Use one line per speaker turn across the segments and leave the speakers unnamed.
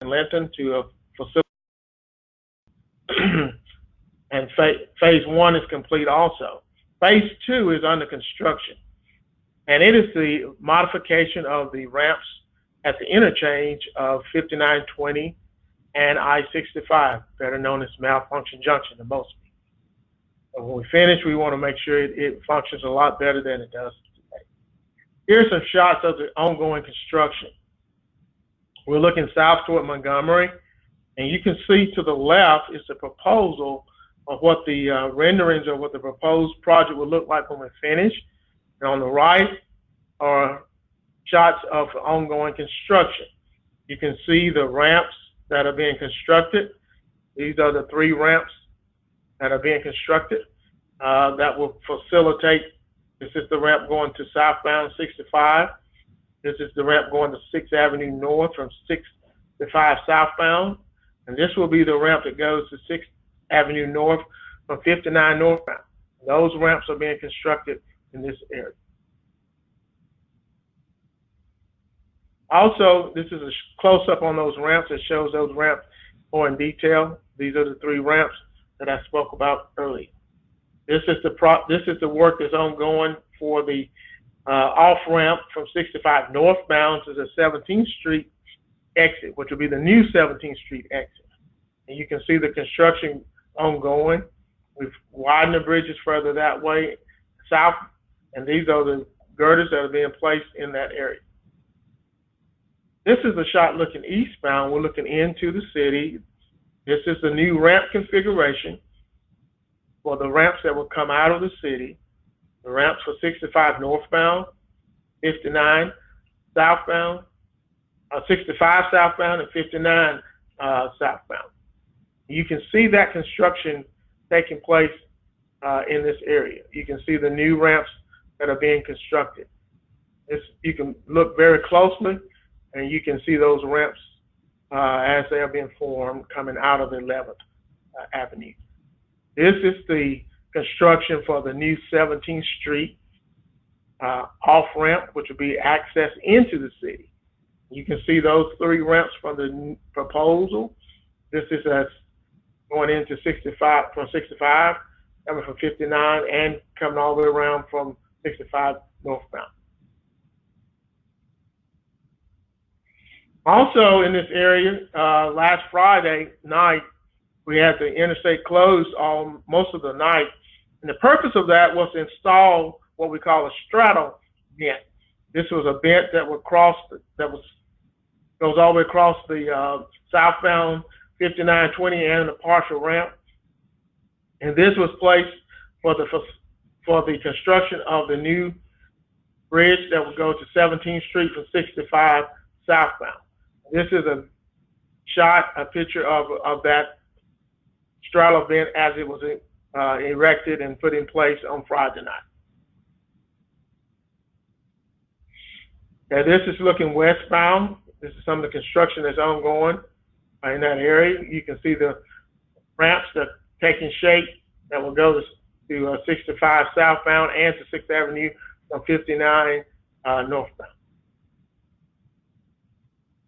Linton to a facility. And phase 1 is complete also. Phase 2 is under construction, and it is the modification of the ramps at the interchange of 5920 and I-65, better known as Malfunction Junction to most people. And when we finish, we want to make sure it functions a lot better than it does today. Here's some shots of the ongoing construction. We're looking south toward Montgomery, and you can see to the left is the proposal of what the renderings of what the proposed project will look like when we finish. And on the right are shots of ongoing construction. You can see the ramps that are being constructed. These are the 3 ramps that are being constructed that will facilitate. This is the ramp going to southbound 65. This is the ramp going to 6th Avenue North from 65 southbound. And this will be the ramp that goes to 6th Avenue North from 59 northbound. Those ramps are being constructed in this area. Also, this is a close-up on those ramps that shows those ramps more in detail. These are the 3 ramps that I spoke about earlier. This is the work that's ongoing for the off-ramp from 65 northbound to the 17th Street exit, which will be the new 17th Street exit. And you can see the construction ongoing. We've widened the bridges further that way, south, and these are the girders that are being placed in that area. This is a shot looking eastbound. We're looking into the city. This is the new ramp configuration for the ramps that will come out of the city. The ramps for 65 northbound, 59 southbound, 65 southbound, and 59 southbound. You can see that construction taking place in this area. You can see the new ramps that are being constructed. You can look very closely, and you can see those ramps as they are being formed coming out of 11th Avenue. This is the construction for the new 17th Street off-ramp, which will be access into the city. You can see those 3 ramps from the proposal. This is going into 65, from 65, coming from 59, and coming all the way around from 65 northbound. Also in this area, last Friday night, we had the interstate closed most of the night. And the purpose of that was to install what we call a straddle bent. This was a bent that would goes all the way across the southbound 5920 and the partial ramp. And this was placed for the construction of the new bridge that would go to 17th Street from 65 southbound. This is a picture of that straddle bent as it was erected and put in place on Friday night. Now this is looking westbound. This is some of the construction that's ongoing in that area. You can see the ramps that are taking shape that will go to 65 southbound and to 6th Avenue from 59 northbound.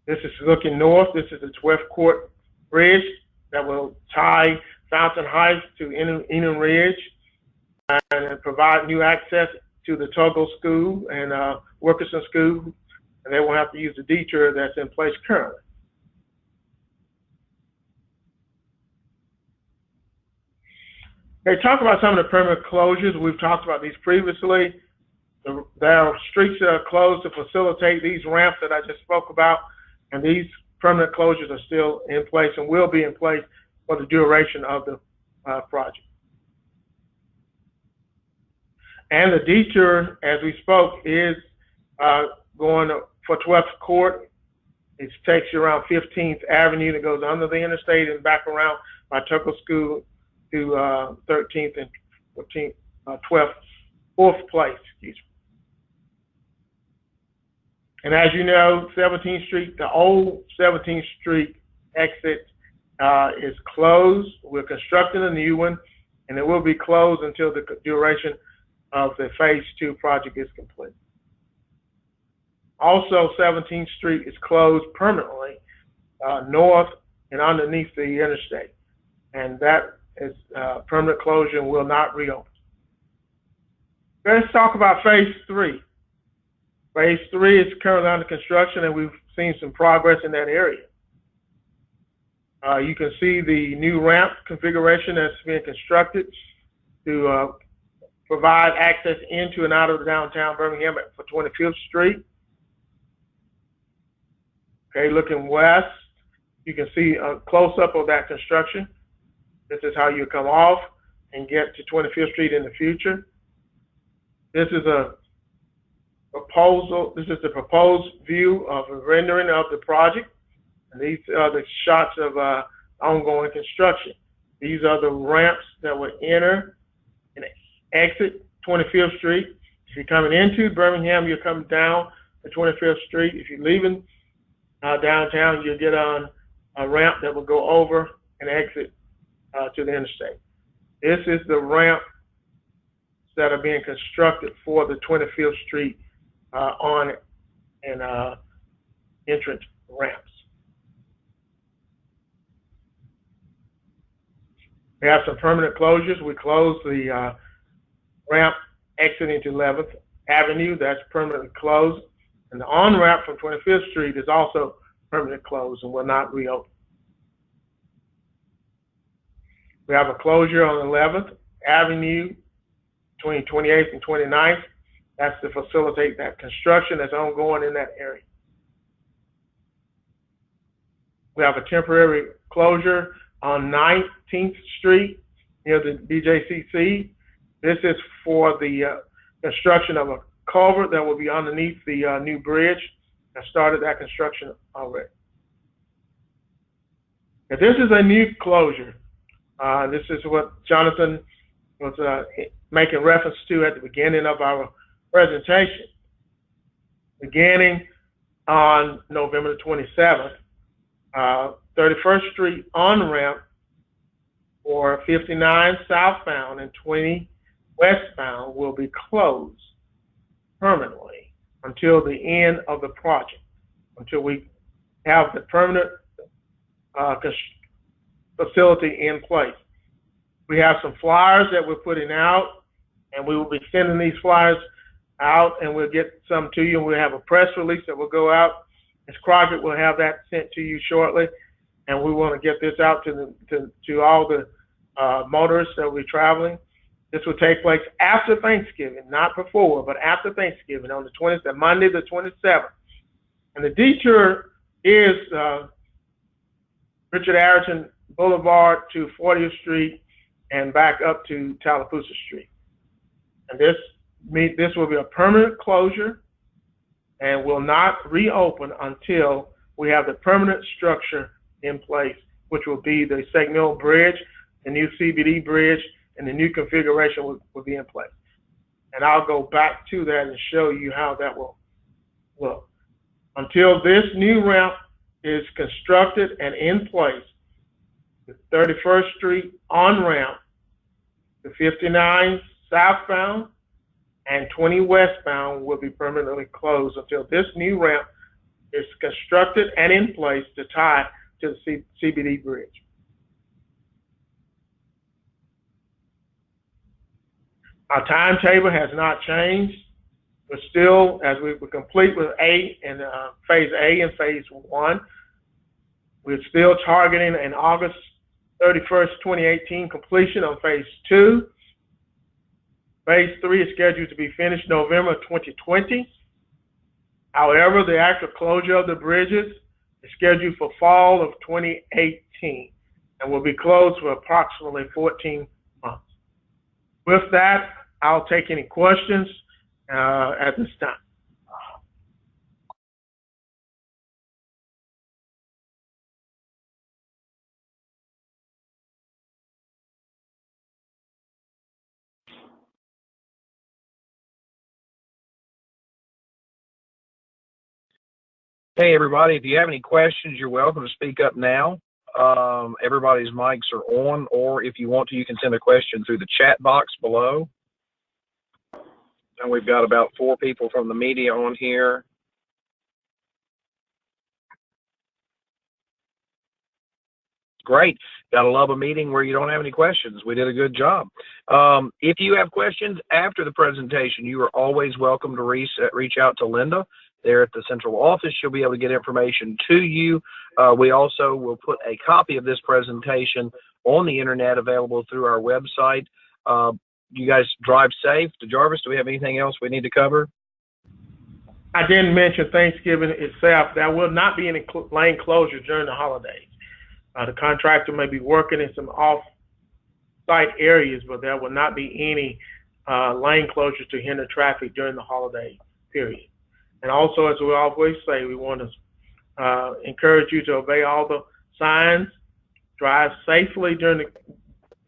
This is looking north. This is the 12th Court Bridge that will tie Fountain Heights to Enum Ridge and provide new access to the Togo School and Wilkerson School, and they won't have to use the detour that's in place currently. Okay, talk about some of the permanent closures. We've talked about these previously. There are streets that are closed to facilitate these ramps that I just spoke about, and these permanent closures are still in place and will be in place for the duration of the project. And the detour, as we spoke, is going for 12th Court. It takes you around 15th Avenue that goes under the interstate and back around by Tucker School to 13th and 14th, 12th, 4th place, excuse me. And as you know, 17th Street, the old 17th Street exit is closed. We're constructing a new one, and it will be closed until the duration of the Phase 2 project is complete. Also, 17th Street is closed permanently north and underneath the interstate. And that is permanent closure and will not reopen. Let's talk about phase 3. Phase 3 is currently under construction, and we've seen some progress in that area. You can see the new ramp configuration that's being constructed to provide access into and out of downtown Birmingham for 25th Street. Okay, looking west, you can see a close-up of that construction. This is how you come off and get to 25th Street in the future. This is a proposal. This is the proposed view of a rendering of the project. And these are the shots of ongoing construction. These are the ramps that will enter and exit 25th Street. If you're coming into Birmingham, you're coming down to 25th Street. If you're leaving downtown, you'll get on a ramp that will go over and exit to the interstate. This is the ramp that are being constructed for the 25th Street on and entrance ramps. We have some permanent closures. We closed the ramp exiting to 11th Avenue. That's permanently closed. And the on-ramp from 25th Street is also permanently closed and will not reopen. We have a closure on 11th Avenue between 28th and 29th. That's to facilitate that construction that's ongoing in that area. We have a temporary closure on 19th Street near the BJCC. This is for the construction of a culvert that will be underneath the new bridge. I started that construction already. Now, this is a new closure. This is what Jonathan was making reference to at the beginning of our presentation. Beginning on November the 27th, 31st Street on-ramp for 59 southbound and 20 westbound will be closed permanently until the end of the project, until we have the permanent facility in place. We have some flyers that we're putting out, and we will be sending these flyers out, and we'll get some to you, and we'll have a press release that will go out. Ms. Crockett will have that sent to you shortly, and we want to get this out to all the motorists that will be traveling. This will take place after Thanksgiving, not before, but after Thanksgiving on the 20th, Monday the 27th. And the detour is Richard Arrington Boulevard to 40th Street and back up to Tallapoosa Street. And this will be a permanent closure and will not reopen until we have the permanent structure in place, which will be the Segmill Bridge, the new CBD bridge, and the new configuration will be in place. And I'll go back to that and show you how that will look. Until this new ramp is constructed and in place, the 31st Street on-ramp, the 59 southbound, and 20 westbound will be permanently closed until this new ramp is constructed and in place to tie to the CBD bridge. Our timetable has not changed. We're still, as we complete with phase A and phase 1, we're still targeting an August 31st, 2018 completion on phase 2. Phase 3 is scheduled to be finished November 2020. However, the actual closure of the bridges is scheduled for fall of 2018 and will be closed for approximately 14 months. With that, I'll take any questions at this time.
Hey, everybody, if you have any questions, you're welcome to speak up now. Everybody's mics are on, or if you want to, you can send a question through the chat box below. And we've got about 4 people from the media on here. Great. Gotta love a meeting where you don't have any questions. We did a good job. If you have questions after the presentation, you are always welcome to reach out to Linda there at the central office. She'll be able to get information to you. We also will put a copy of this presentation on the internet available through our website. You guys drive safe. Jarvis, do we have anything else we need to cover?
I didn't mention Thanksgiving itself. There will not be any lane closures during the holidays. The contractor may be working in some off-site areas, but there will not be any lane closures to hinder traffic during the holiday period. And also, as we always say, we want to encourage you to obey all the signs, drive safely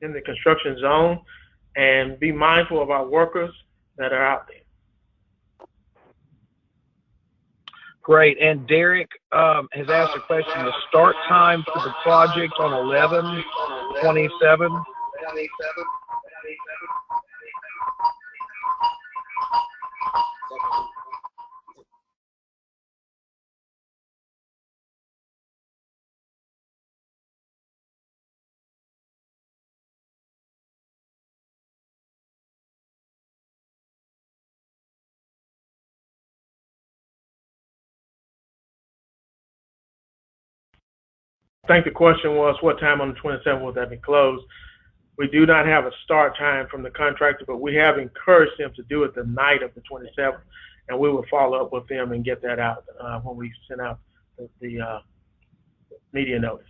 in the construction zone, and be mindful of our workers that are out there.
Great. And Derek has asked a question. The start time for the project on 11/27.
I think the question was, what time on the 27th will that be closed? We do not have a start time from the contractor, but we have encouraged them to do it the night of the 27th, and we will follow up with them and get that out when we send out the media notice.